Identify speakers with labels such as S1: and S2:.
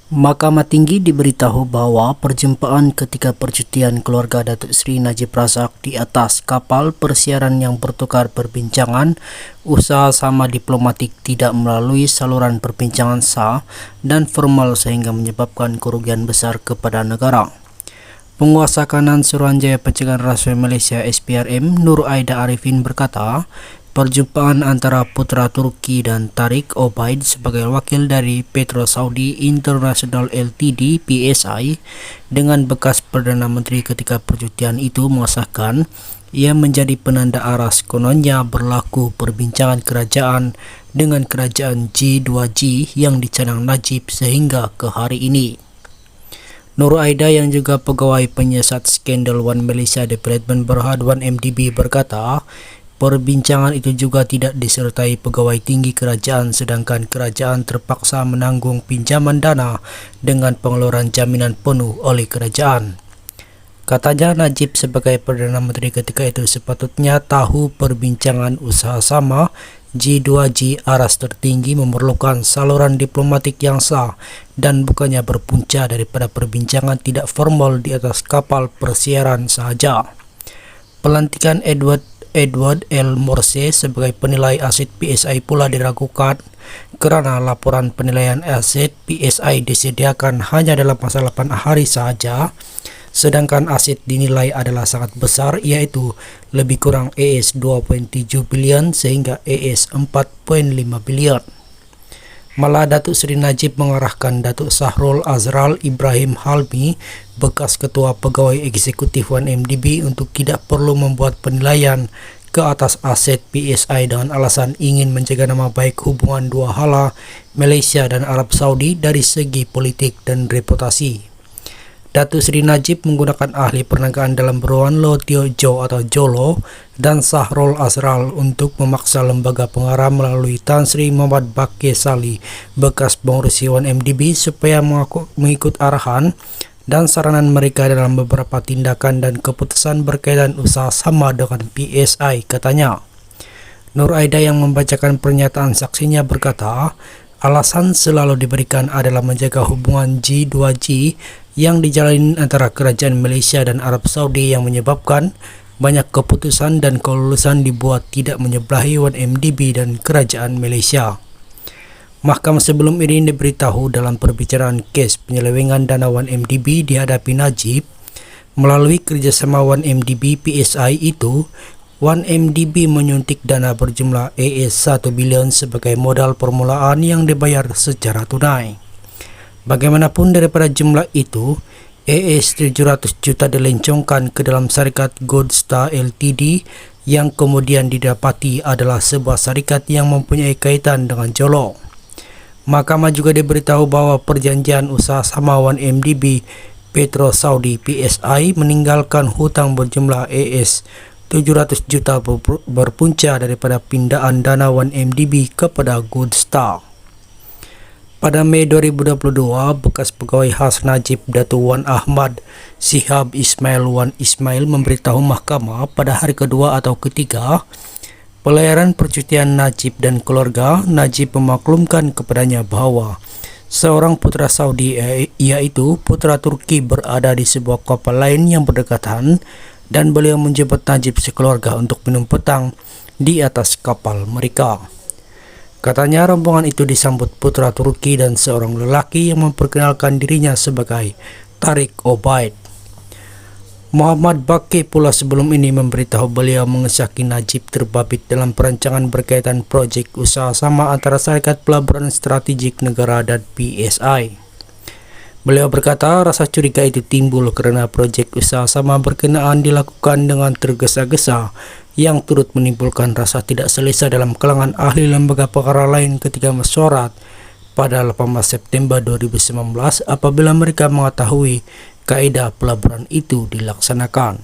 S1: Mahkamah Tinggi diberitahu bahwa perjumpaan ketika percutian keluarga Datuk Seri Najib Razak di atas kapal persiaran yang bertukar perbincangan usaha sama diplomatik tidak melalui saluran perbincangan sah dan formal sehingga menyebabkan kerugian besar kepada negara. Penguasa kanan Suruhanjaya Pencegahan Rasuah Malaysia SPRM Nur Aida Arifin berkata, perjumpaan antara putra Turki dan Tariq Obaid sebagai wakil dari Petro Saudi International Ltd (PSI) dengan bekas Perdana Menteri ketika percutian itu mengesahkan ia menjadi penanda aras kononnya berlaku perbincangan kerajaan dengan kerajaan G2G yang dicanang Najib sehingga ke hari ini. Nur Aida yang juga pegawai penyiasat skandal One Malaysia Development Berhad 1MDB berkata, perbincangan itu juga tidak disertai pegawai tinggi kerajaan sedangkan kerajaan terpaksa menanggung pinjaman dana dengan pengeluaran jaminan penuh oleh kerajaan. Katanya Najib sebagai Perdana Menteri ketika itu sepatutnya tahu perbincangan usaha sama G2G aras tertinggi memerlukan saluran diplomatik yang sah dan bukannya berpunca daripada perbincangan tidak formal di atas kapal persiaran sahaja. Pelantikan Edward L. Morse sebagai penilai aset PSI pula diragukan kerana laporan penilaian aset PSI disediakan hanya dalam masa 8 hari sahaja, sedangkan aset dinilai adalah sangat besar iaitu lebih kurang AS 2.7 bilion sehingga AS 4.5 bilion. Malah Datuk Seri Najib mengarahkan Datuk Sahrul Azral Ibrahim Halmi, bekas Ketua Pegawai Eksekutif 1MDB untuk tidak perlu membuat penilaian ke atas aset PSI dengan alasan ingin menjaga nama baik hubungan dua hala Malaysia dan Arab Saudi dari segi politik dan reputasi. Datuk Seri Najib menggunakan ahli perniagaan dalam beruan Lo Tio Jo atau Jolo dan Sahrul Azral untuk memaksa lembaga pengarah melalui Tan Sri Muhammad Bakir Sali, bekas pengurusi 1MDB supaya mengikut arahan dan saranan mereka dalam beberapa tindakan dan keputusan berkaitan usaha sama dengan PSI, katanya. Nur Aida yang membacakan pernyataan saksinya berkata, alasan selalu diberikan adalah menjaga hubungan G2G yang dijalani antara kerajaan Malaysia dan Arab Saudi yang menyebabkan banyak keputusan dan kelulusan dibuat tidak menyebelahi 1MDB dan kerajaan Malaysia. Mahkamah sebelum ini diberitahu dalam perbicaraan kes penyelewengan dana 1MDB dihadapi Najib melalui kerjasama 1MDB PSI itu, 1MDB menyuntik dana berjumlah AS 1 bilion sebagai modal permulaan yang dibayar secara tunai. Bagaimanapun daripada jumlah itu, AS 700 juta dilencongkan ke dalam syarikat Goldstar Ltd yang kemudian didapati adalah sebuah syarikat yang mempunyai kaitan dengan Jolo. Mahkamah juga diberitahu bahwa perjanjian usaha sama 1MDB Petro Saudi PSI meninggalkan hutang berjumlah AS 700 juta berpunca daripada pindaan dana 1MDB kepada Goldstar. Pada Mei 2022, bekas pegawai khas Najib Datuk Wan Ahmad Shihab Ismail Wan Ismail memberitahu mahkamah pada hari kedua atau ketiga pelayaran percutian Najib dan keluarga. Najib memaklumkan kepadanya bahawa seorang putra Saudi iaitu putra Turki berada di sebuah kapal lain yang berdekatan dan beliau menjemput Najib sekeluarga untuk minum petang di atas kapal mereka. Katanya rombongan itu disambut putra Turki dan seorang lelaki yang memperkenalkan dirinya sebagai Tariq Obaid. Muhammad Bakir pula sebelum ini memberitahu beliau mengesahki Najib terbabit dalam perancangan berkaitan projek usaha sama antara Syarikat Pelaburan Strategik Negara dan PSI. Beliau berkata rasa curiga itu timbul kerana projek usaha sama berkenaan dilakukan dengan tergesa-gesa yang turut menimbulkan rasa tidak selesa dalam kalangan ahli lembaga perkara lain ketika mesyuarat pada 18 September 2019 apabila mereka mengetahui kaedah pelaburan itu dilaksanakan.